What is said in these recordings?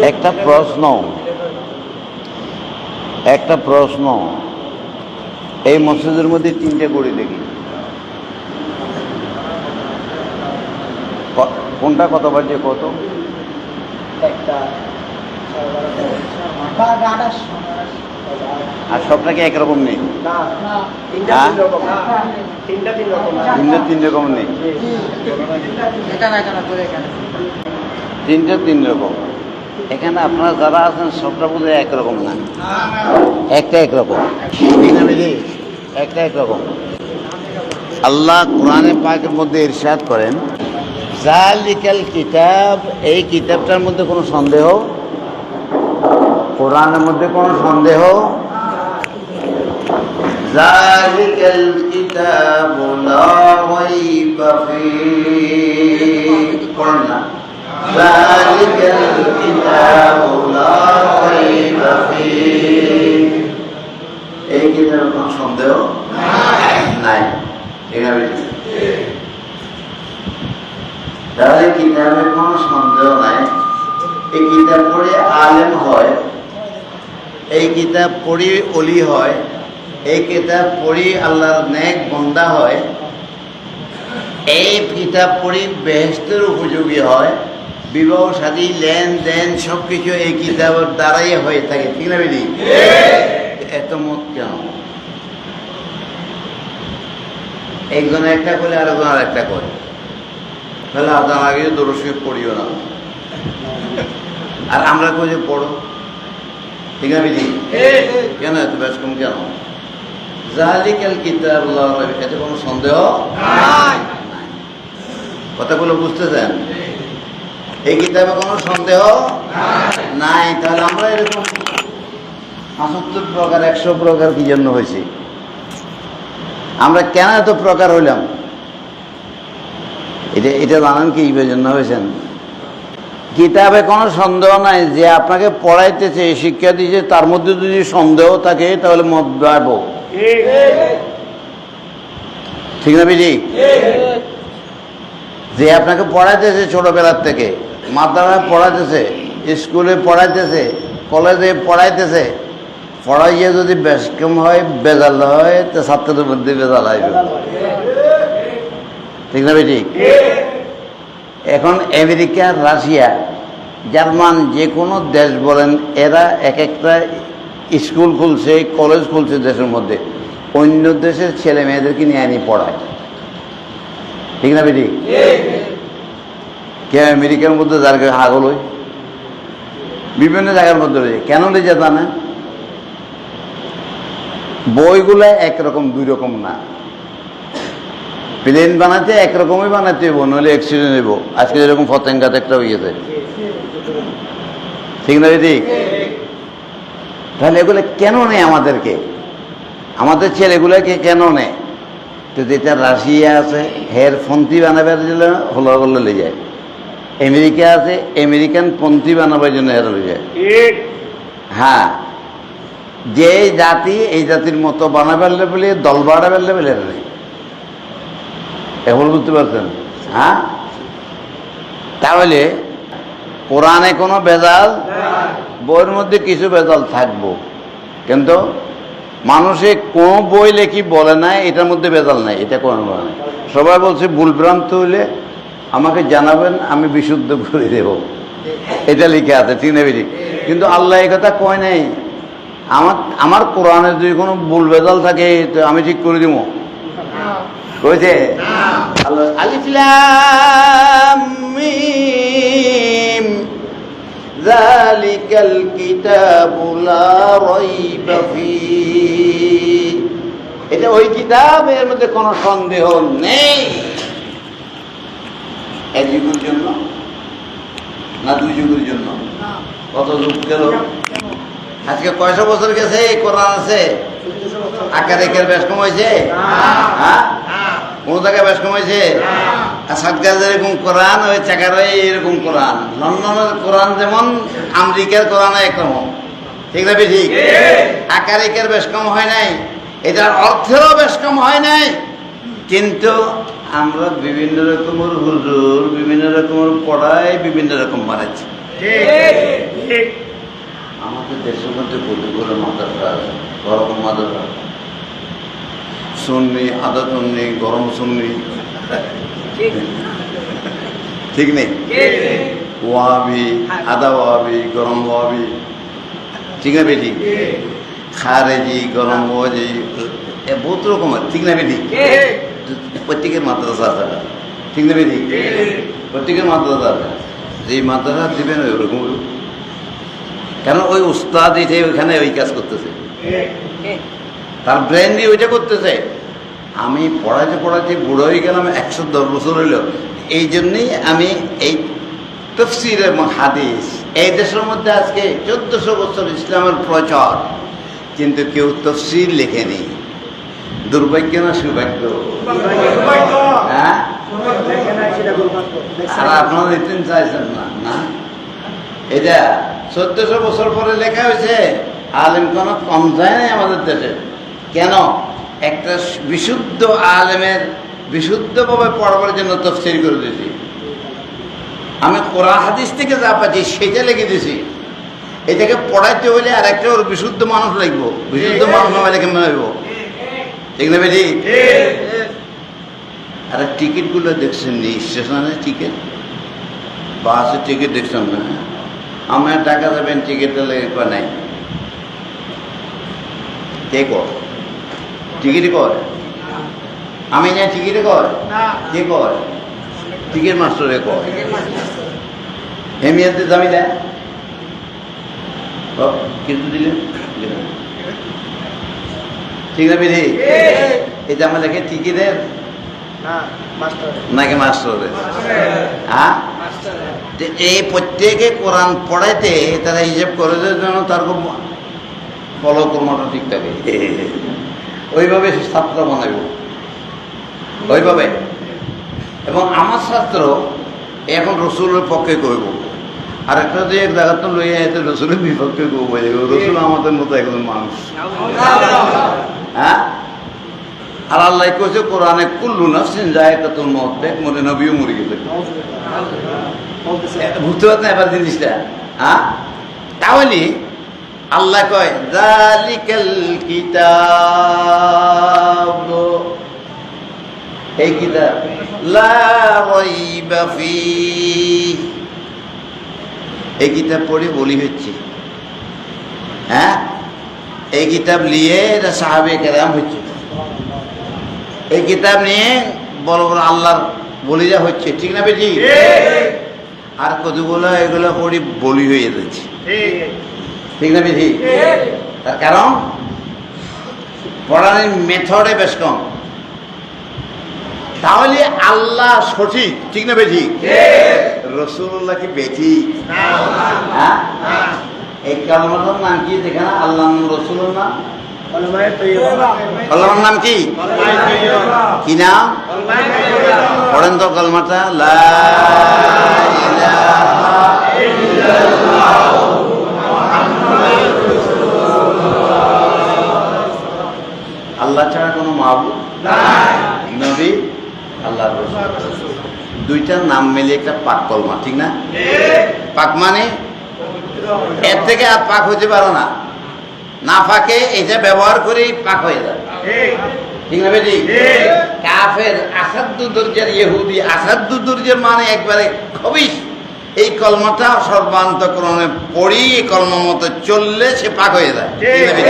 একটা প্রশ্ন এই মসজিদের মধ্যে তিনটে গড়ি দেখি, কোনটা কত বাজে কত? আর সবটা কি একরকম নেই? তিন রকম নেই, তিনটা তিন রকম। এখানে আপনারা যারা আছেন সবটা বোধহয় একরকম না, একটা একরকম, একটা একরকম। আল্লাহ কোরআনে পাকের মধ্যে ইরশাদ করেন, যালিকাল কিতাব, এই কিতাবটার মধ্যে কোনো সন্দেহ, কোরআনের মধ্যে কোনো সন্দেহ, যালিকাল কিতাবু লা রাইবা ফীহি, পড়েন না, যালিকাল কিতাবু লা রাইবা ফীহি, এই কিতাবে কোনো সন্দেহ নাই। তাহলে কিতাবে কোনো সন্দেহ নাই। এই কিতাব পড়ে আলেম হয়, এই কিতাব পড়ি অলি হয়, এই কিতাব পড়ি আল্লাহর নেক বান্দা হয়, এই কিতাব পড়ি বেহেশতের উপযোগী হয়, বিবাহ শাদী লেনদেন সবকিছু এই কিতাবের দ্বারাই হয়ে থাকে, ঠিক না বেদি? এত মত কেন? একজন একটা করলে আরেকজন আর একটা করে, তাহলে আদান আগে দরশে পড়িও না, আর আমরা কই যে পড়ো, ঠিক না বিধি? কেন এত ব্যস্ত কেন? যালিকাল কিতাব লা রাইবা, এতে কোনো সন্দেহ নাই। কথাগুলো বুঝতেছেন? এই কিতাবে কোনো সন্দেহ নাই। তাহলে আমরা এরকম ৭৫ প্রকার ১০০ প্রকার কি জন্য হয়েছি? আমরা কেন এত প্রকার হইলাম? এটা জানেন কি জন্য হয়েছেন? কিতাবে কোনো সন্দেহ নাই, যে আপনাকে পড়াইতেছে শিক্ষা দিয়েছে তার মধ্যে যদি সন্দেহ থাকে তাহলে মত দেব, ঠিক না বিজি? যে আপনাকে পড়াইতেছে ছোটবেলার থেকে, মাদ্রাসায় পড়াইতেছে, স্কুলে পড়াইতেছে, কলেজে পড়াইতেছে, পড়াইয়ে যদি বেশকম হয়, বেজাল হয়, তো ছাত্রদের মধ্যে বেজাল আসবে, ঠিক না বেটি? এখন আমেরিকা, রাশিয়া, জার্মান, যে কোনো দেশ বলেন, এরা এক একটা স্কুল খুলছে, কলেজ খুলছে দেশের মধ্যে, অন্য দেশের ছেলে মেয়েদেরকে নিয়ে আনি পড়ায়, ঠিক না বেটি? কে আমেরিকার মধ্যে যার হাগল হয়, বিভিন্ন জায়গার মধ্যে রয়েছে, কেন রয়েছে জানে? বইগুলো একরকম দুই রকম না, প্লেন বানাতে একরকমই বানাতে হইব, নইলে অ্যাক্সিডেন্ট হইব। আজকে যেরকম ফতেঙ্গাতে একটা হইয়াছে, ঠিক না ঠিক? তাহলে এগুলো কেন নেই আমাদেরকে, আমাদের ছেলেগুলোকে কেন নেয়? তো যেটা রাশিয়া আছে হের পন্থী বানাবার জন্য হলো বললে লে যায়, আমেরিকা আছে আমেরিকান পন্থী বানাবার জন্য হেরা লে যায়। হ্যাঁ, যে জাতি এই জাতির মতো বানাবার বলে দল বাড়াবার বলে নেই, এখন বুঝতে পারছেন? হ্যাঁ, তাহলে কোরআনে কোনো বেজাল, বইয়ের মধ্যে কিছু বেজাল থাকবো, কিন্তু মানুষে কোন বই লেখি বলে না এটার মধ্যে বেজাল নাই, এটা কোরআন বলে নাই। সবাই বলছে ভুলভ্রান্ত হইলে আমাকে জানাবেন, আমি বিশুদ্ধ করে দেব, এটা লিখে আছে, ঠিক না বেটি? কিন্তু আল্লাহ এই কথা কয় নাই। আমার কোরআনে যদি কোনো ভুল বেজাল থাকে তো আমি ঠিক করে দিব, কইছে? আলিফ লাম মিম যালিকাল কিতাবু লা রাইবা ফীহি, এটা ওই কিতাবের মধ্যে কোনো সন্দেহ নেই। এক যুগের জন্য না ২ যুগের জন্য? কত যুগ গেল? আজকে কয়শো বছর গেছে এই কোরআন আছে? আকার একের বেশ কম হয়েছে? হ্যাঁ, কোন জায়গায় বেশ কম হয়েছে? আর সাতগাছ এরকম কোরআন, ওই চাকার এরকম কোরআন, লন্ডনের কোরআন যেমন আমেরিকার কোরআন একরকম, ঠিক না বেশি? আকার একের বেশ কম হয় নাই, এটার অর্থেরও বেশ কম হয় নাই, কিন্তু আমরা বিভিন্ন রকমের হুজুর, বিভিন্ন রকমের পড়ায়, বিভিন্ন রকম বানাচ্ছি। আমাদের দেশের মধ্যে কতগুলো মাদ্রাসা আছে, গরম মাদ্রাসা, সুন্নি, আদা সুন্নি, গরম সুন্নি, ঠিক নেই? ওয়াবি, আদা ওয়াবি, গরম ওয়াবি, ঠিক না বেটি? খারেজি, গরম ওয়াজি, বহুত রকমের, ঠিক না বেটি? প্রত্যেকের মাদ্রাসা আছে, ঠিক না বেটি? প্রত্যেকের মাদ্রাসা আছে। যে মাদ্রাসা দিবেন ওইরকম, কেন ওই উস্তাদ এসে ওইখানে ওই কাজ করতেছে, তার ব্রেন দিয়ে ওইটা করতেছে। আমি পড়াইতে পড়াইতে বুড়ো হয়ে গেলাম, 110 বছর হইল। এই জন্যই আমি এই তাফসীর এবং হাদিস, এই দেশের মধ্যে আজকে 1400 বছর ইসলামের প্রচার, কিন্তু কেউ তাফসীর লেখেনি। দুর্ভাগ্য না সৌভাগ্য? হ্যাঁ, আর আপনারা লিখতে চাইছেন না? না, এটা 1400 বছর পরে লেখা হয়েছে। আলেম কোনো কম যায় নাই আমাদের দেশে। কেন? একটা বিশুদ্ধ আলেমের বিশুদ্ধভাবে পড়াবার জন্য তাফসীর করে দিয়েছি। আমি কোরআন হাদিস থেকে যা পাচ্ছি সেটা লিখে দিয়েছি। এটাকে পড়াইতে হলে আর একটা ওর বিশুদ্ধ মানুষ লিখবো। বিশুদ্ধ মানুষ না হলে কেমন হইব? ঠিক না বেটি? আর টিকিটগুলো দেখছেন নি? স্টেশনের টিকিট, বাসের টিকিট দেখছেন না? আমার টাকা দেবেন, টিকিটটা লেখা নাই। কে কর টিকিট কর? আমি না টিকিটে কর? কে কর? টিকিট মাস্টারে কর। হেমিয়াতে দামি দেয়, কিন্তু দিলেন ঠিক না বেরি? এটা আমার দেখে টিকিটের নাকি মাস্টারের? হ্যাঁ, এই প্রত্যেকে কোরআন পড়াইতে তারা হিসেব করে যেন তার খুব ফলো কর্মটা ঠিক থাকে, ওইভাবে ছাত্র বানাইব, ওইভাবে। এবং আমার ছাত্র এখন রসুলের পক্ষে কইব, আর একটা যে এক জায়গা তো লইয়া এতে রসুলের বিপক্ষে কইব। রসুল আমাদের মতো একজন মানুষ। হ্যাঁ, আর আল্লাহ কইছে কোরআনে কুল্লু নাফসিন যায়কাতুল মউত, দেখ মরে নবীও মরে গেছে। বুঝতে পারছেন এবার জিনিসটা? হ্যাঁ, তাহলে আল্লাহ কয় যালিকাল কিতাব, এই কিতাব লা রাইবা ফীহ, এই কিতাব পড়ে বলি হচ্ছে। হ্যাঁ, এই কিতাব নিয়ে সাহাবে কেরাম হচ্ছে, এই কিতাব নিয়ে বড় বড় আল্লাহর বলিরা হচ্ছে, ঠিক না বেটি? আর কতগুলো এগুলো পড়ি বলি হয়ে যাচ্ছে, ঠিক না বেটি? তার কারণ পড়ানোর মেথডে বেশ কম। তাহলে আল্লাহ সঠিক, ঠিক না বেটি? রাসূলুল্লাহ কি বেটি? হ্যাঁ, এই কালমাটার নাম কি? যেখানে আল্লাহ নাম, রসুলের নাম, কলমার নাম কি? কি নাম? পড়েন তো কলমাটা, লা ইলাহা ইল্লাল্লাহ মুহাম্মাদুর রাসূলুল্লাহ। আল্লাহ ছাড়া কোনো মাবুদ নাই, নবী আল্লাহর রাসূল, দুইটার নাম মিলে একটা পাক কলমা, ঠিক না? পাক মানে এর থেকে আর পাক হইতে পারো না, না পাকে এটা ব্যবহার করে পাক হয়ে যায়, ঠিক না বেটি? কাফের আসাদ্দু দুর্জের ইহুদি, আসাদ্দু দুর্জের মানে একবারে খবিশ। এই কলমাটা সর্বান্তকরণে পড়ি, এই কলমা মতো চললে সে পাক হয়ে যায়, ঠিক না বেটি?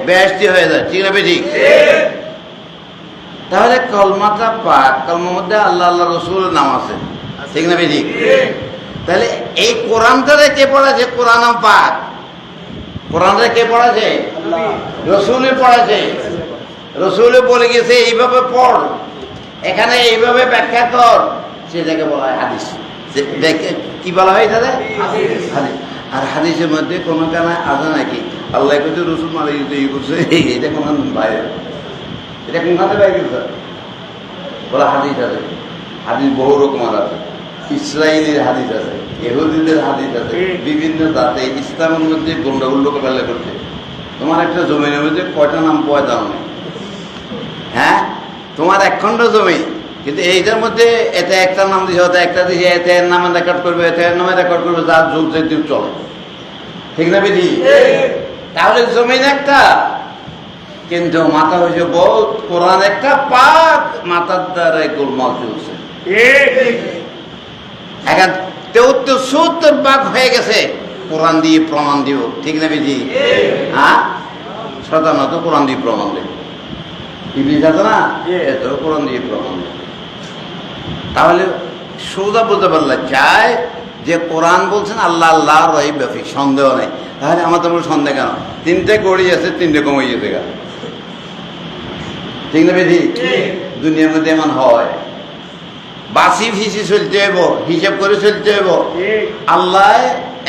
বেহেশতি হয়ে যায়, ঠিক না বেটি? তাহলে কলমাটা পাক, কলমার মধ্যে আল্লাহ আল্লাহ রসুলের নাম আছে, ঠিক না বেটি? তাহলে এই কোরআনটারে কে পড়াছে? কোরআন পাক। কোরআনটা কে পড়াছে? রসুলে পড়াছে। রসুলে বলে গেছে এইভাবে পড়, এখানে এইভাবে ব্যাখ্যা কর, সেটাকে বলা হয় হাদিস। কি বলা হয় তাহলে? হাদিস। আর হাদিসের মধ্যে কোনো কানা আছে নাকি আল্লাহ করছে রসুল মারা গেছে, ই করছে, এটা কোন বাইরে, এটা কোনখানে বাইরে বলা হাদিস আছে। হাদিস বহু রকমের আছে, ইসরায়েলের হাদিস আছে, ইহুদিদের হাদিস আছে, বিভিন্ন জাতে ইসলামের মধ্যে গন্ডগোল বেলা করছে। তোমার একটা জমিনের মধ্যে কয়টা নাম পাওয়া যাও না? হ্যাঁ, তোমার এক খণ্ড জমি, কিন্তু এইটার মধ্যে এতে একটা নাম দিছে, ওটা একটা দিছে, এতে এর নামে রেকর্ড করবে, এতে এর নামে রেকর্ড করবে, যার যুগ যে যুগ চলে। ঠিক না বেদি? তাহলে জমিন একটা, কিন্তু মাথা হয়েছে বহুত। কোরআন একটা পাক, মাথার দ্বারা গোলমাল চলছে। এখন ৭৩ ভাগ হয়ে গেছে। কোরআন দিয়ে প্রমাণ দিব, ঠিক না বেদি? হ্যাঁ, সাধারণত কোরআন দিয়ে প্রমাণ দেব। ইবলিস আছে না, এত কোরআন দিয়ে প্রমাণ দেব। তাহলে সোজা বুঝতে পারলে চায় যে কোরআন বলছেন আল্লাহ আল্লাহ রহি ব্যাপী, সন্দেহ নেই। তাহলে আমার তো সন্দেহ কেন? 3টে গড়ি আছে, 3টে কমে গেছে গা, ঠিক না বেদি? দুনিয়ার মধ্যে এমন হয়, বাসি ফিসি চলতে হইব, হিসাব করে চলতে হইব। আল্লাহ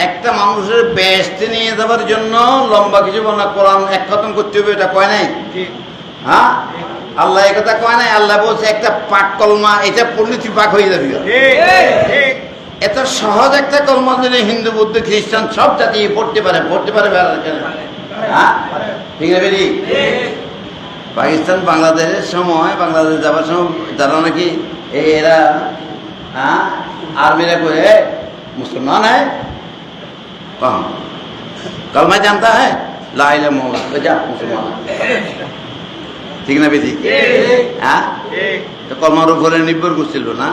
একটা মানুষের বেহেশতে নিয়ে যাবার জন্য লম্বা কিছু বল না, কোরআন এক খতম করতে হবে, এটা কয় নাই? হ্যাঁ, আল্লাহ একথা কয় নাই। আল্লাহ বলছে একটা পাক কলমা, এটা পড়লে তুই পাক হয়ে যাবি। এত সহজ একটা কলমা যদি হিন্দু বৌদ্ধ খ্রিস্টান সব জাতি পড়তে পারে, হ্যাঁ, ঠিক না বেরি? পাকিস্তান বাংলাদেশের সময়, বাংলাদেশ যাবার সময় যারা নাকি এরা आर्मी कोई है मुसलमान है कहाँ कलमा जानता है ला इलाहा इल्लल्लाह जा मुसलमान ठीक ना बेटी हाँ तो कलमार উপরে নির্ভর করছিল না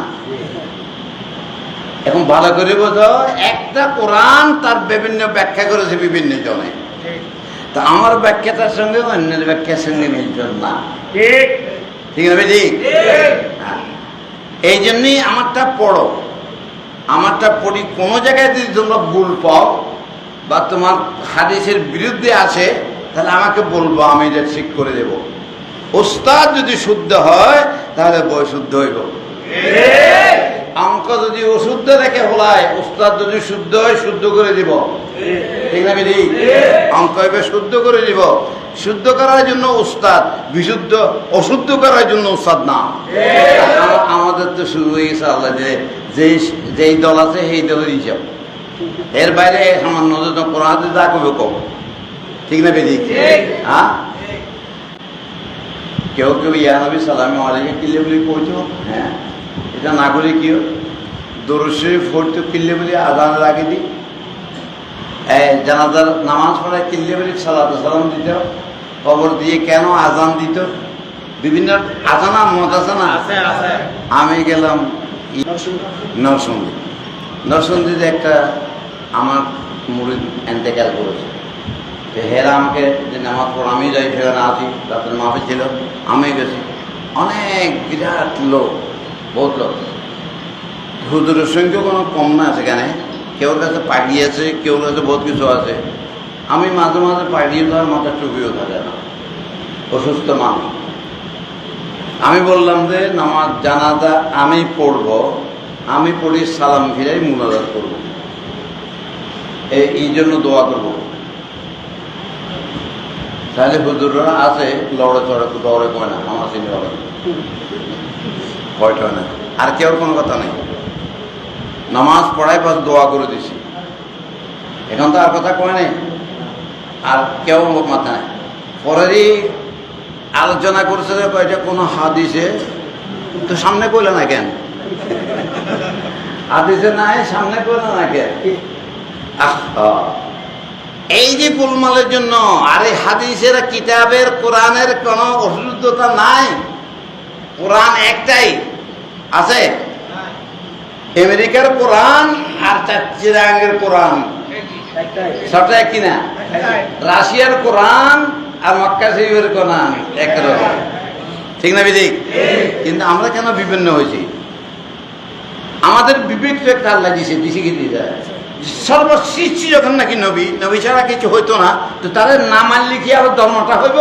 এখন ভালো করে বোঝো একটা কোরআন তার বিভিন্ন ব্যাখ্যা করেছে বিভিন্ন জনে তা আমার ব্যাখ্যাটার সঙ্গে অন্যের ব্যাখ্যার সঙ্গে মিলছে না ঠিক ঠিক না বেটি এই জন্যই আমারটা পড়ো আমারটা পড়ি কোনো জায়গায় যদি তোমরা ভুল পাও বা তোমার হাদিসের বিরুদ্ধে আছে তাহলে আমাকে বলবো আমি এটা ঠিক করে দেব উস্তাদ যদি শুদ্ধ হয় তাহলে বই শুদ্ধ হইব অঙ্ক যদি অশুদ্ধ রেখে হলায় উস্তাদ যদি শুদ্ধ হয় শুদ্ধ করে দিব ঠিক না বেদি অঙ্ক হবে শুদ্ধ করে দিব শুদ্ধ করার জন্য উস্তাদ বিশুদ্ধ অশুদ্ধ করার জন্য উস্তাদ না আমাদের তো শুরু হয়ে গেছে আল্লাহ যেই দল আছে সেই দলের হিসাব এর বাইরে সামান্য কোরআন যা করবে কম ঠিক না বেদি হ্যাঁ কেউ কেউ ইয়া নবী সালামে আলাইহি কিল্লে বলে কইতো হ্যাঁ এটা না করে কি দরুদ শরীফ পড়তে কিল্লে বলে আজানের আগে দিই জানাজার নামাজ পড়ে কিল্লে বলে সালাত সালাম দিত কবর দিয়ে কেন আজান দিত বিভিন্ন আজানা মত আছে না আমি গেলাম নরসিংদীতে একটা আমার মুরিদ এন্তেকাল করেছে হেরা আমাকে যে নামাজ পড় আমি যাই সেখানে আছি রাতের মাফে ছিল আমি গেছি অনেক বিরাট লোক বহুত লোক হুজুরের সংখ্যা কোনো কম না সেখানে কেউর কাছে পাগড়ি আছে কেউর কাছে বহুত কিছু আছে আমি মাঝে মাঝে পাগড়িও থাকার মাথার টুপিও থাকে না অসুস্থ মানুষ আমি বললাম যে নামাজ জানাজা আমি পড়ব আমি পড়ি সালাম ফিরাই মুনাজাত করব এই জন্য দোয়া করব তাহলে হুজুররা আছে লড়ে চড়ে দৌড়ে কয় না আমার চিনি লড়ে কয়টা না আর কেউ কোনো কথা নেই নামাজ পড়াই পাশ দোয়া করে দিছি এখন তো আর কথা কয় নেই আর কেউ মাথা নেই পরেরই আলোচনা করছে যে কয়টা কোনো হাদিসে তো সামনে কইলে না কেন হাদিসে নাই সামনে কইলে না কেন এই যে গোলমালের জন্য আরে হাদিসের কিতাবের কোরআনের কোন অশুদ্ধতা নাই কোরআন একটাই আছে আমেরিকার কোরআন আর চিরাঙ্গের কোরআন সবটা এক কিনা রাশিয়ার কোরআন আর মক্কা শরীফের কোরআন একরকম ঠিক না বিদিক কিন্তু আমরা কেন বিভিন্ন হয়েছি আমাদের বিবেক তো একটা আল্লাহ দিছে দিছে কি দিয়ে সর্বসৃষ্টি যখন নাকি নবী ছাড়া কিছু হইতো না তো তাদের না মানলে কি আবার ধর্মটা হইব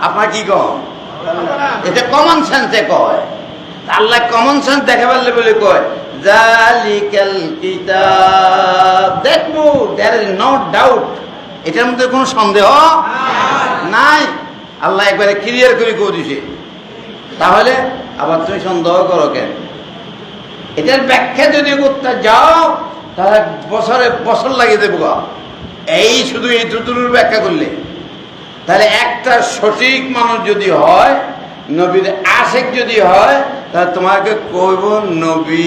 আপনার কি কম এটা কমন সেন্সে কয় আল্লাহ কমন সেন্স দেখাবার বলে কয় জালিকাল কিতাব দেখবো দেয়ার ইজ নো ডাউট এটার মধ্যে কোনো সন্দেহ নাই আল্লাহ একবারে ক্লিয়ার করে কই দিছে তাহলে আবার তুমি সন্দেহ করো কেন এটার ব্যাখ্যা যদি করতে যাও তাহলে বছর লাগিয়ে দেবো এই শুধু এই দুটোর ব্যাখ্যা করলে তাহলে একটা সঠিক মানুষ যদি হয় নবীর আশেক যদি হয় তাহলে তোমাকে কইব নবী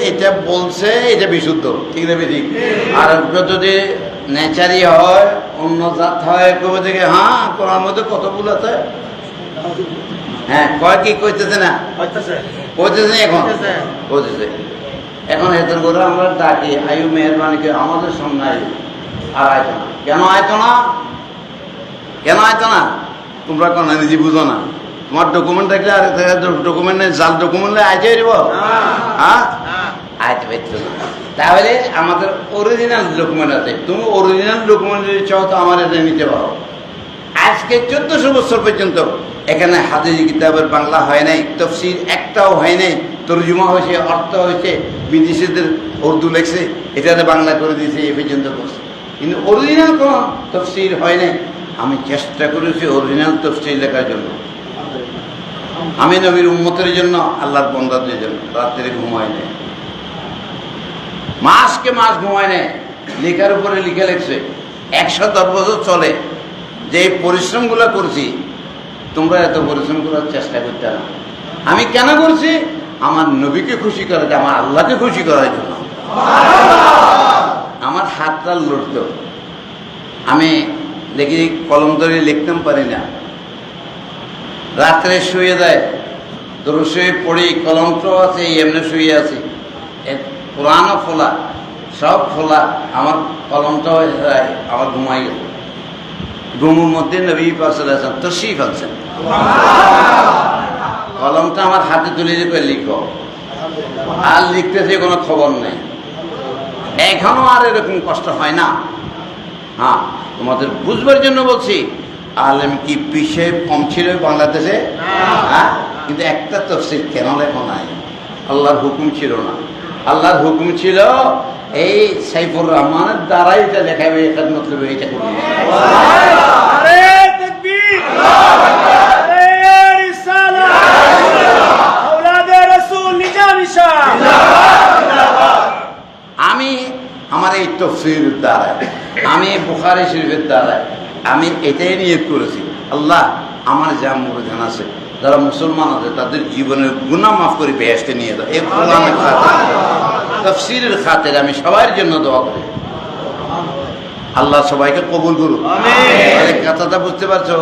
এটা বলছে এটা বিশুদ্ধ ঠিক না ঠিক আর যদি নেচারি হয়, অন্য জাত হয়, কবে থেকে হ্যাঁ কোরআন মধ্যে কত ভুল আছে। হ্যাঁ কয় কি কইতেছে না, কইতেছে এখন কইতেছে। এখন এদের করে আমরা ডাকি আয়ু মেহরবানি করে আমাদের সামনে আয়ু, আর আয়তো না। কেন আয়তো না, কেন আয়তো না? তোমরা কোন নিজে বুঝো না। তোমার ডকুমেন্ট থাকলে আর ডকুমেন্ট নেই, জাল ডকুমেন্ট আইতে দিব, হ্যাঁ আইতে পারতো না। তাহলে আমাদের অরিজিনাল ডকুমেন্ট আছে, তুমি অরিজিনাল ডকুমেন্ট যদি চাও তো আমার এটা নিতে পারো। আজকে 1400 বছর পর্যন্ত এখানে হাদিস কিতাবের বাংলা হয় নাই, তফসির একটাও হয় নাই। তরজুমা হয়েছে, অর্থ হয়েছে, বিদেশিদের উর্দু লেখছে, এটাতে বাংলা করে দিয়েছে, এ পর্যন্ত করছে, কিন্তু অরিজিনাল কোন তফসির হয় নাই। আমি চেষ্টা করেছি অরিজিনাল তফসির লেখার জন্য। আমি নবীর উম্মতের জন্য, আল্লাহর বন্দাদের জন্য রাত্রে ঘুমাই নেই, মাসকে মাস ঘুমায় নেয়, লেখার উপরে লিখে লেখছে। 110 বছর চলে। যে পরিশ্রমগুলো করছি, তোমরা এত পরিশ্রম করার চেষ্টা করতে না। আমি কেন করছি? আমার নবীকে খুশি করার, আমার আল্লাহকে খুশি করার জন্য। আমার হাতটা লড়ত, আমি দেখি কলম ধরে লিখতাম পারি না। রাত্রে শুয়ে দেয়, দরুদ শরীফ পড়ি, কলমটাও আছে, এমনি শুয়ে আছি, কোরআনও খোলা, সব খোলা, আমার কলমটাও আমার ঘুমাই গেল। ঘুমের মধ্যে নবী পাক সাল্লাল্লাহু আলাইহি ওয়াসাল্লাম তশরিফ আনছেন, কলমটা আমার হাতে তুলে দিয়ে লিখো, আর লিখতেছে কোনো খবর নেই। এখনো আর এরকম কষ্ট হয় না। হ্যাঁ তোমাদের বুঝবার জন্য বলছি, আলেম কি পিছে কম ছিল বাংলাদেশে? হ্যাঁ, কিন্তু একটা তফসির কেন লেখা নাই? আল্লাহর হুকুম ছিল না। আল্লাহর হুকুম ছিল এই সাইফুর রহমানের দ্বারাই এটা লেখাবে, এটা মতলব এইটা করবে। আমি আমার এই তফসিরের দ্বারায়, আমি বুখারী শরীফের দ্বারায় আমি এটাই নিয়ত করেছি, আল্লাহ আমার যা মুরিদান আছে, যারা মুসলমান আছে, তাদের জীবনের গুনাহ মাফ করে বেহেশতে নিয়ে দাও। এই কোরআনের খাতির, তাফসীরের খাতির আমি সবার জন্য দোয়া করি। আল্লাহ সবাইকে কবুল করুন। আমিন। কথাটা বুঝতে পারছো?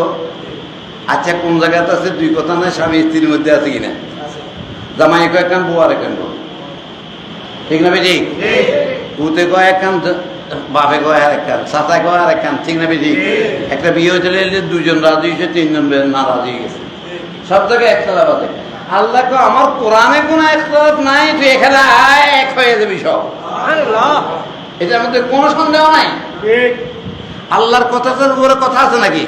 আচ্ছা কোন জায়গাতে আছে? দুই কথা নয়, স্বামী স্ত্রীর মধ্যে আছে কিনা? জামাই কয় কান, বউ আর কান, ঠিক না বেটি? উতে কয় এক কান, বাপে কয় আর এক কান, চাচা কয় আর এক কান, ঠিক না বেটি? একটা বিয়ে হয়েছিল, দুজন রাজি হয়েছে, তিনজন না রাজি হয়ে গেছে, সব জায়গায় একতলাফ আছে। আল্লাহ কো আমার কোরআনে কোনো একতলাফ নাই, তুই এখানে আয়, এক হয়ে যাবি সব। এটার মধ্যে কোনো সন্দেহ নাই। আল্লাহর কথাটার উপরে কথা আছে নাকি?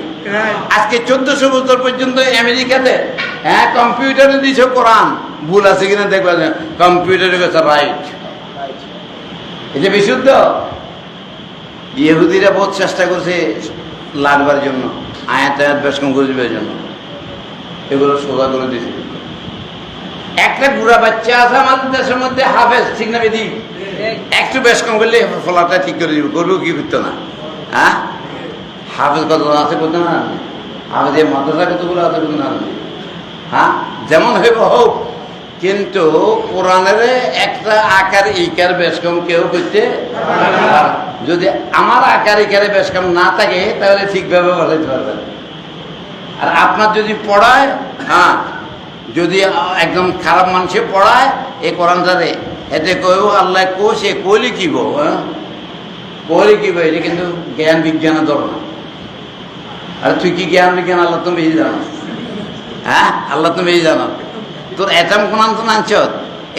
আজকে 1400 বছর পর্যন্ত আমেরিকাতে হ্যাঁ কম্পিউটারে দিয়েছে কোরআন, ভুল আছে কিনা দেখবা, কম্পিউটারে গেছে রাইট, এটা বিশুদ্ধ। ইহুদিরা বহুত চেষ্টা করছে লাগবার জন্য, আয়াত আয়াত বেশ কম করে দিবার জন্য, এগুলো সোজা করে দিয়েছে। একটা বুড়া বাচ্চা আছে আমাদের দেশের মধ্যে, হাফেজ, ঠিক না বেদি? একটু বেশ কম করলে ফলাটা ঠিক করে দিবে, করবেও কি করতো না? হ্যাঁ, হাফেজ কত আছে করতে না, হাফেজ মাদ্রাসা কতগুলো আছে করতে না। হ্যাঁ, যেমন হইব হোক, কিন্তু কোরআনের একটা আকার ইকার বেশ কম কেউ করতে, যদি আমার আকার ইকারে বেশ কম না থাকে তাহলে ঠিকভাবে বলাইতে পারবেন। আর আপনার যদি পড়ায়, হ্যাঁ, যদি একদম খারাপ মানুষে পড়ায় এই কোরআনটারে, এতে কইব আল্লাহ কো, সে কইলে কি বউ, হ্যাঁ কইলে কি বউ, এটা কিন্তু জ্ঞান বিজ্ঞানের ধর না। আর তুই কি জ্ঞান বিজ্ঞান আল্লাহ তুমি বেশি জানো? হ্যাঁ, আল্লাহ তুমি বেশি জানো। তোর এটাম কোন আনছ আনছ,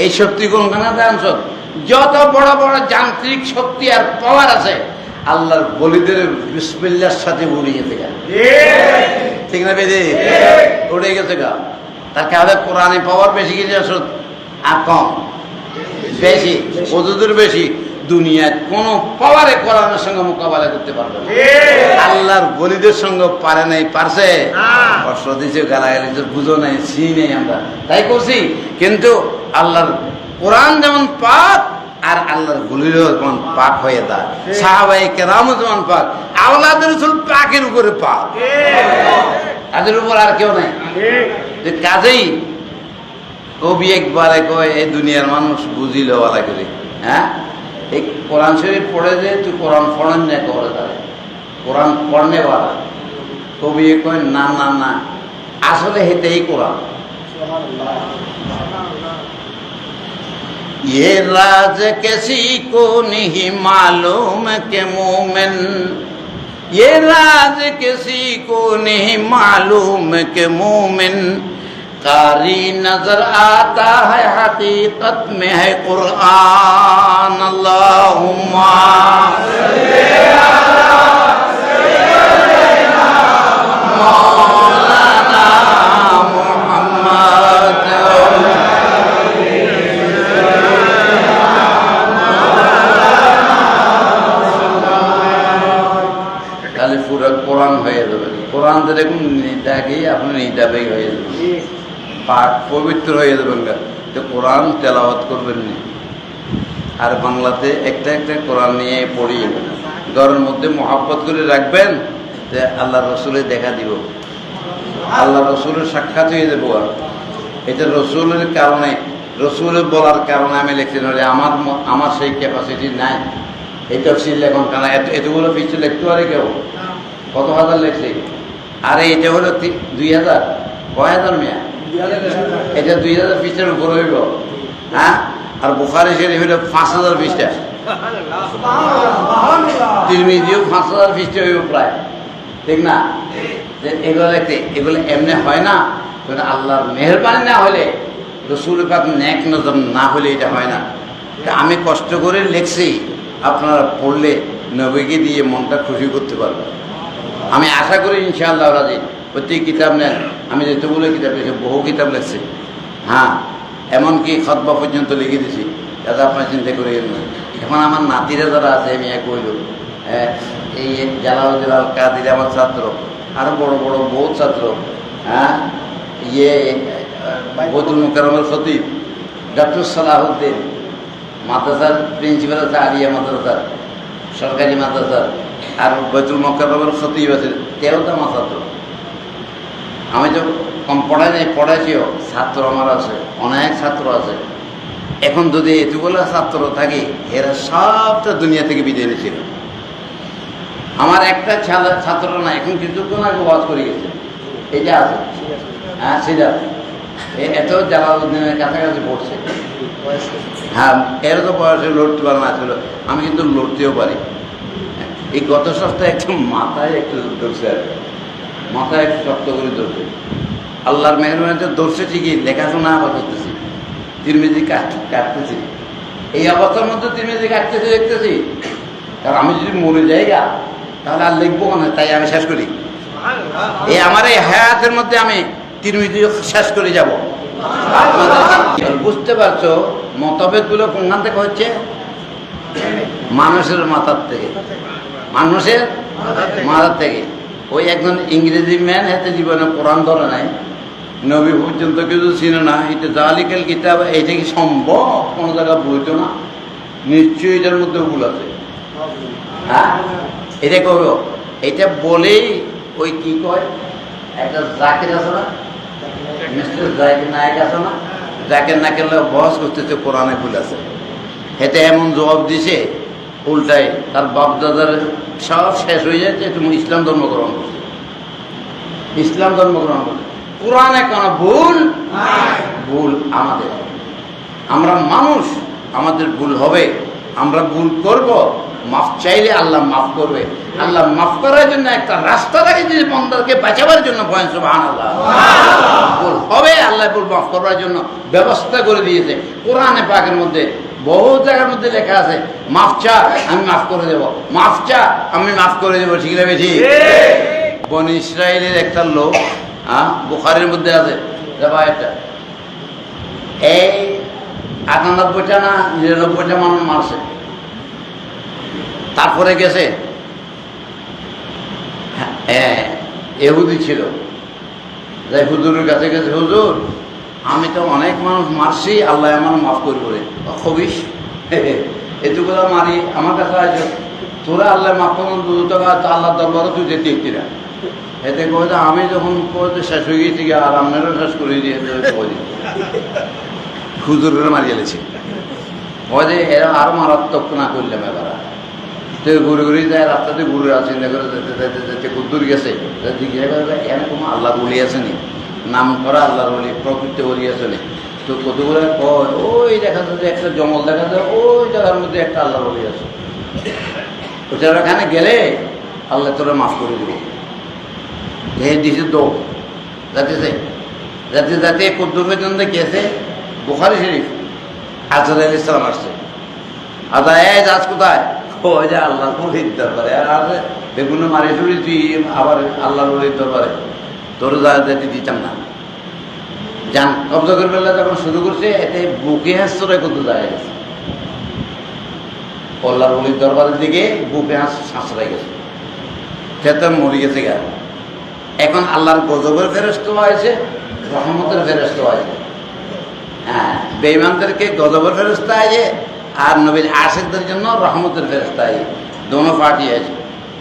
এই শক্তি কোন খানাতে আনছ? যত বড় বড় যান্ত্রিক শক্তি আর পাওয়ার আছে আল্লাহর বলিদের বিসমিল্লাহর সাথে উড়ে গেছে গা, ঠিক না বেদে? উড়ে গেছে গা। তার কারণে কোরআনে পাওয়ার বেশি কিছু আসত আর কম? বেশি, কতদূর বেশি? দুনিয়ায় কোন পাওয়ারে কোরআনের সঙ্গে মোকাবেলা করতে পারবে না। আল্লাহর বলিদের সঙ্গে পারে নাই, পারছে? কষ্ট দিয়েছে, গালাগালি, বুঝো নাই, ছি নেই, আমরা তাই করছি। কিন্তু আল্লাহর কোরআন যেমন পাক, আর আল্লাহর বলিরও যেমন পাক হয়ে যায়, সাহাবায়ে কেরামও যেমন পাক, আওলাদ রাসূল পাকের উপরে পাক, তাদের উপর আর কেউ নাই। কাজেই কবি একবারে কয়, এই দুনিয়ার মানুষ বুঝিল ওয়ালা করে, হ্যাঁ এই কোরআন শরীফ পড়ে যে তুই কোরআন পড়েন না করে তাহলে কোরআন পড়নে वाला কবি কয় না না না আসলে হেতেই কোরআন ये राज किसी को नहीं मालूम के मोमिन ये राज किसी को नहीं मालूम के मोमिन कारी नजर आता है हकीकत में है कुरान अल्लाहुम्मा मौलाना मुहम्मद তাহলে পুরো কোরআন হয়ে যাবে কোরআন দেখুন নিদাকে আপনি নিদাবেই হয়ে যাবেন পাক পবিত্র হয়ে যাবেন তো কোরআন তেলাওয়াত করবেন না আর বাংলাতে একটা একটা কোরআন নিয়ে পড়িয়ে ঘরের মধ্যে মহাব্বত করে রাখবেন যে আল্লাহ রসুলের দেখা দিব আল্লাহ রসুলের সাক্ষাৎ হয়ে যাবো আর এটা রসুলের কারণে রসুলের বলার কারণে আমি লিখতে নাহলে আমার সেই ক্যাপাসিটি নাই এই তফসিল লেখন কারণ এতগুলো পিছু লিখতে পারে কেউ কত হাজার লেখছে আরে এটা হলো 2000 কয় হাজার মেয়া এটা 2000 পৃষ্ঠার উপর হইব হ্যাঁ আর বুখারী শরীফ হইল 5000 পৃষ্ঠা তিরমিজিও 5000 পৃষ্ঠা হইব প্রায় ঠিক না এগুলো লিখতে এগুলো এমনি হয় না আল্লাহর মেহেরবানি না হলে রসুল পাক নেক নজর না হলে এটা হয় না আমি কষ্ট করে লিখছি আপনারা পড়লে নবীকে দিয়ে মনটা খুশি করতে পারবেন আমি আশা করি ইনশাআল্লাহ রাজি প্রতি কিতাব নেন আমি যেতগুলো কিতাব লিখছি বহু কিতাব লিখছি হ্যাঁ এমনকি খতবা পর্যন্ত লিখে দিছি যাতে আপনার চিন্তা করে এখন আমার নাতিরা যারা আছে আমি এক কইল এই জালাউদ্দিন আল কাদির আমার ছাত্র আরও বড় বড় বহুত ছাত্র হ্যাঁ ইয়ে বৈতুল মুকাররমের খতিব ডক্টর সালাহুদ্দিন মাদ্রাসার প্রিন্সিপাল আছে আলিয়া মাদ্রাসার সরকারি মাদ্রাসার আর বৈতুল মুকাররমের খতিব আছে তেও তো আমার ছাত্র আমি তো কম পড়াই নাই পড়াইছিও ছাত্র আমার আছে অনেক ছাত্র আছে এখন যদি এতগুলো ছাত্র থাকে এরা সবটা দুনিয়া থেকে বিদায় নিয়েছিল আমার একটা ছাত্র না এখন কিছুক্ষণ আগে ওয়াজ করে গেছে এটা আছে হ্যাঁ সেটা এত জালালউদ্দিনের কাছাকাছি পড়ছে হ্যাঁ এর তো বয়সে লড়তে পারে না ছিল আমি কিন্তু লড়তেও পারি এই গত সপ্তাহে একটু মাথায় একটু ধরছে আর মাথায় একটু শক্ত করে ধরছে আল্লাহর মেহরবানিতে ধরছে ঠিকই লেখাশোনা আবার করতেছি তিরমিজি কাটতেছি এই অবস্থার মধ্যে তিরমিজি কাটতেছি দেখতেছি কারণ আমি যদি মরে যাইগা তাহলে আর লিখবো না তাই আমি শেষ করি এই আমার এই হায়াতের মধ্যে আমি তিরমিজি শেষ করে যাব বুঝতে পারছো মতভেদগুলো কোনখান থেকে হচ্ছে মানুষের মাথার থেকে মানুষের মাথার থেকে ওই একজন ইংরেজি ম্যান হাতে জীবনে কোরআন ধরে নাই নবী পর্যন্ত কিছু ছিল না এটা জালিকাল কিতাব এটা কি সম্ভব কোনো জায়গায় বইতো না নিশ্চয়ই এটার মধ্যে ভুল আছে হ্যাঁ এটা করব এটা বলেই ওই কি কয় একটা জাকির আছে না মিস্টার জাকির নায়ক আছে না জাকির নাকের বহস করতেছে কোরআনে ভুল আছে এতে এমন জবাব দিছে উল্টাই তার বাপ দাদার সব শেষ হয়ে যাচ্ছে তুমি ইসলাম ধর্ম গ্রহণ করছে ইসলাম ধর্ম গ্রহণ করছে কোরআনে কোনো ভুল ভুল আমাদের আমরা মানুষ আমাদের ভুল হবে আমরা ভুল করব মাফ চাইলে আল্লাহ মাফ করবে আল্লাহ মাফ করার জন্য একটা রাস্তা রাখে যে বন্দাকে বাঁচাবার জন্য ভয় সুবহানাল্লাহ ভুল হবে আল্লাহ ভুল মাফ করার জন্য ব্যবস্থা করে দিয়েছে কোরআনে পাকের মধ্যে বহু জায়গার মধ্যে লেখা আছে মাফ চা আমি মাফ করে দেবো মাফ চা আমি মাফ করে দেবো ঠিক না বেশি বনি ইসরায়েলের একটা লোক বুখারীর মধ্যে আছে এটা এই ৯৮টা না ৯৯টা মানুষ মারছে তারপরে গেছে ইহুদি ছিল যাই হুজুরের কাছে গেছে হুজুর আমি তো অনেক মানুষ মারছি আল্লাহ আমার মাফ করবো রে খবিস এতগুলো মারি আমার কাছে আছে তোরা আল্লাহ মাফ করুন ২ টাকা আল্লাহ দরবারে তুই যেতে না এতে কয়ে আমি যখন শেষ হয়ে গেছি আর আপনারও শেষ করে দিয়ে হুজুরের মারিয়ে গেছি ওই যে এরা আরো মারাত্মক না করলাম এবার তো ঘুরে ঘুরে যায় রাস্তাতে ঘুরে চিন্তা করে যেতে যেতে যেতে দূর গেছে এখানে কোনো আল্লাহ বলি আছে নি নাম করা আল্লাহর বলি প্রকৃত বলি আছে নি তো কতগুলো কয় ওই দেখা যাচ্ছে একটা জঙ্গল দেখা যায় ওই জায়গার মধ্যে একটা আল্লাহ বলি আছে ওখানে গেলে আল্লাহ তোরা মাফ করে দেবো দিছে দৌড় যাতেছে যাতে যাতে কদ্দুর পর্যন্ত গেছে বুখারী শরীফ আজর আলী ইসলাম আসছে আদা আজ কোথায় ওই যে আল্লাহর বলির দরবারে আর বেগুনে মারি টুরি তুই আবার আল্লাহর বলির দরবারে তোর যেতে দিতাম না যান কবজা করে ফেললে যখন শুরু করছে এতে বুকে হাসরে কত যায় গেছে আল্লাহর বলির দরবারের দিকে বুকে হাসরাই গেছে সে তো মরে গেছে গা এখন আল্লাহর গজবের ফেরেশতা হয়েছে রহমতের ফেরেশতা হয়েছে হ্যাঁ বেঈমানদেরকে গজবের ফেরেশতা আছে আর নবীর আশিকদের জন্য রহমতের ফেরেশতা আছে দোনো পার্টি আছে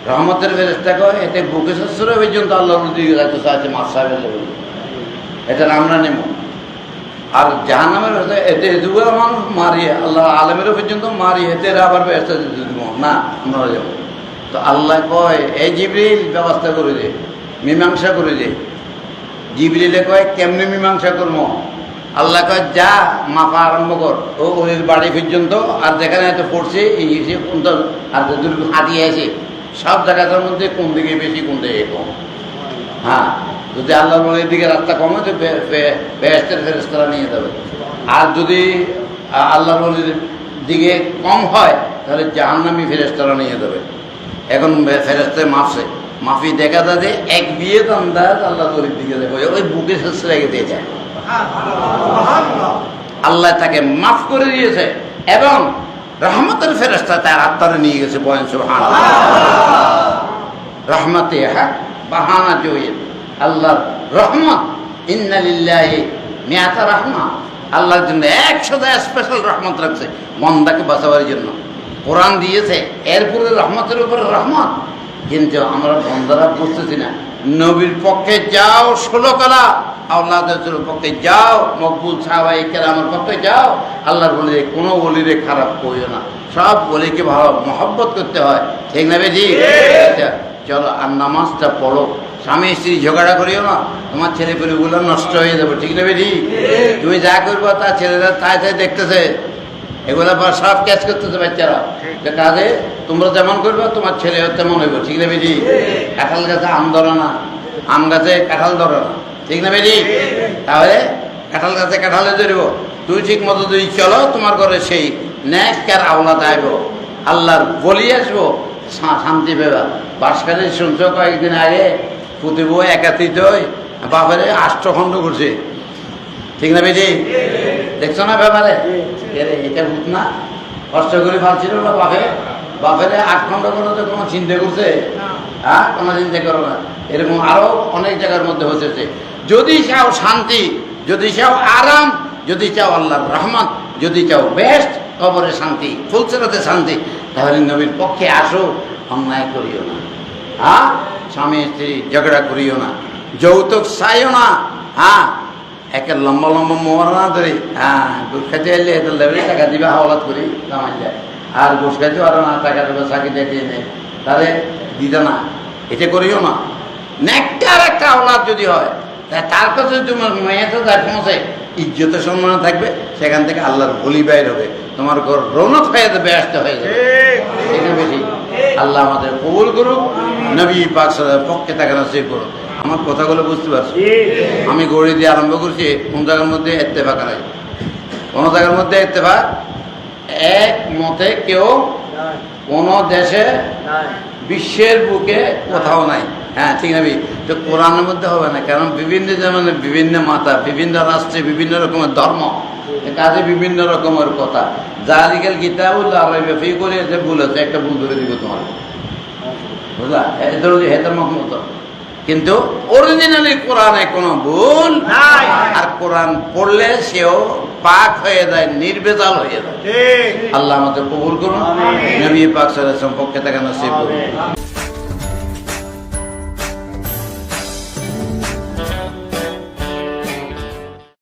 রহমতের ফেরেশতা কয় এতে বুকে শ্বশুরে পর্যন্ত আল্লাহর দিকে যাইতে চাইছে মাস সাহেবের লেভেল এটা আমরা নেব আর জাহান্নামের এতে এতগুলো মানুষ মারিয়ে আল্লাহ আলমের পর্যন্ত মারিয়ে এতে আবার ব্যবস্থা দিতে দিব না আমরা যাবো তো আল্লাহ কয় এই জিবরিল ব্যবস্থা করে দে মীমাংসা করে দে জিবরিলে কয় কেমনি মীমাংসা করবো আল্লাহ কয় যা মাপা আরম্ভ কর ও ওদের বাড়ি পর্যন্ত আর যেখানে হয়তো পড়ছে এই আর যতটুকু হাঁটিয়ে আছে সব জায়গাটার মধ্যে কোন দিকে বেশি কোন দিকে কম হ্যাঁ যদি আল্লাহর বলির দিকে রাস্তা কমে তো বেহেশতের ফেরেশতারা নিয়ে যাবে আর যদি আল্লাহর বলির দিকে কম হয় তাহলে জাহান্নামী ফেরেশতারা নিয়ে যাবে এখন ফেরেশতায় মাপছে মাফি দেখা যায় যে এক বিয়ে তো আন্দাজ আল্লাহর বলির দিকে যাবে ওই বুকে শেষ রেখে দিয়ে যায় আল্লাহ তাকে মাফ করে দিয়েছে এবং রহমতের ফেরেশতা তার আত্মারে নিয়ে গেছে বলেন সুবহানাল্লাহ রহমতে হক বাহানা জয়িদ আল্লাহর রহমত ইন্না লিল্লাহি মিয়াতা রাহমা আল্লাহর জন্য 100টা স্পেশাল রহমত রাখছে বান্দাকে বাঁচাবার জন্য কোরআন দিয়েছে এরপরে রহমতের উপরে রহমত কিন্তু আমরা বান্দারা বুঝতেছি না নবীর পক্ষে যাও 16 কলা আওলাদের পক্ষে যাও মকবুল সাহাবায়ে কেরামের পক্ষে যাও আল্লাহর বলি কোনো বলিরে খারাপ কইও না সব বলিকে ভালো মহব্বত করতে হয় ঠিক না বেজি চলো আর নামাজটা পড়ো স্বামী স্ত্রী ঝগড়া করিও না তোমার ছেলে পেলেগুলো নষ্ট হয়ে যাবে ঠিক না বেজি তুমি যা করবো তা ছেলেরা তাই তাই দেখতেছে এগুলো সব ক্যাচ করতেছে বাচ্চারা যে কাজে তোমরা যেমন করবে তোমার ছেলে তেমন হইব ঠিক না বেজি কাঁঠাল গাছে আম ধরো না আম গাছে কাঁঠাল ধরো না ঠিক না বেজি তাহলে কাঁঠাল গাছে কাঁঠালে ধরব তুই ঠিক মতো যদি চলো তোমার ঘরে সেই নেককার আওলাদ আইব আল্লাহর বলি আসবো শান্তি পেবা বাসখালী শুনছো কয়েকদিন আগে পুতিব একাত্রিত বাপের 8 খণ্ড করছে ঠিক না বেজি দেখছো না ব্যাপারে এটা ভূত না কষ্ট করে ফালছিল না বাপের 8 খণ্ড করে তো কোনো চিন্তা করছে হ্যাঁ কোনো চিন্তা করো না এরকম আরো অনেক জায়গার মধ্যে হচ্ছে যদি চাও শান্তি যদি চাও আরাম যদি চাও আল্লাহর রহমত যদি চাও বেস্ট কবরে শান্তি ফুলসেরাতে শান্তি তাহলে নবীর পক্ষে আসো অন্যায় করিও না হ্যাঁ স্বামী স্ত্রী ঝগড়া করিও না যৌতুক চাইও না হ্যাঁ একে লম্বা লম্বা মোহর না ধরে হ্যাঁ ঘুষ খাইতে এলে এত লেভেলে টাকা দিবে হাওলাত করি কামাই যায় আর ঘুষ খাইতেও আরো না টাকা দেবে চাকরি দেখিয়ে নেয় তাহলে দিতে না এটা করিও না নেককার একটা আওলাদ যদি হয় তার কাছে তোমার মেয়েটা যার পৌঁছে ইজ্জতের সম্মান থাকবে সেখান থেকে আল্লাহর বলি বাইর হবে তোমার ঘর রৌনক হয়ে যাবে ব্যস্ত হয়ে যাবে এখানে বেশি আল্লাহ আমাদের কবুল করুক নবী পাক সাল্লাল্লাহু পক্ষে তাকে নসিব করুক আমার কথাগুলো বুঝতে পারছি আমি গড়ি দিয়ে আরম্ভ করছি কোন জায়গার মধ্যে ইত্তেফাক নাই কোন জায়গার মধ্যে ইত্তেফাক এক মতে কেউ কোন দেশে বিশ্বের বুকে কোথাও নাই হ্যাঁ ঠিক না তো কোরআনের মধ্যে হবে না কারণ বিভিন্ন জমানে বিভিন্ন মাতা বিভিন্ন রাষ্ট্রে বিভিন্ন রকমের ধর্ম কাজে বিভিন্ন রকমের কথা জালিকাল কিতাবুল লা রাইবা ফীহি করে যে ভুল আছে একটা ভুল ধরে দিব তোমার বুঝলা হেতার মত কিন্তু অরিজিনালি কোরআনে কোনো ভুল নাই আর কোরআন পড়লে সেও পাক হয়ে যায় নির্ভেজাল হয়ে যায় আল্লাহ আমাদের কবুল করুন নবী পাক সাল্লাল্লাহু আলাইহি ওয়াসাল্লাম পক্ষে থেকে নসিব করুন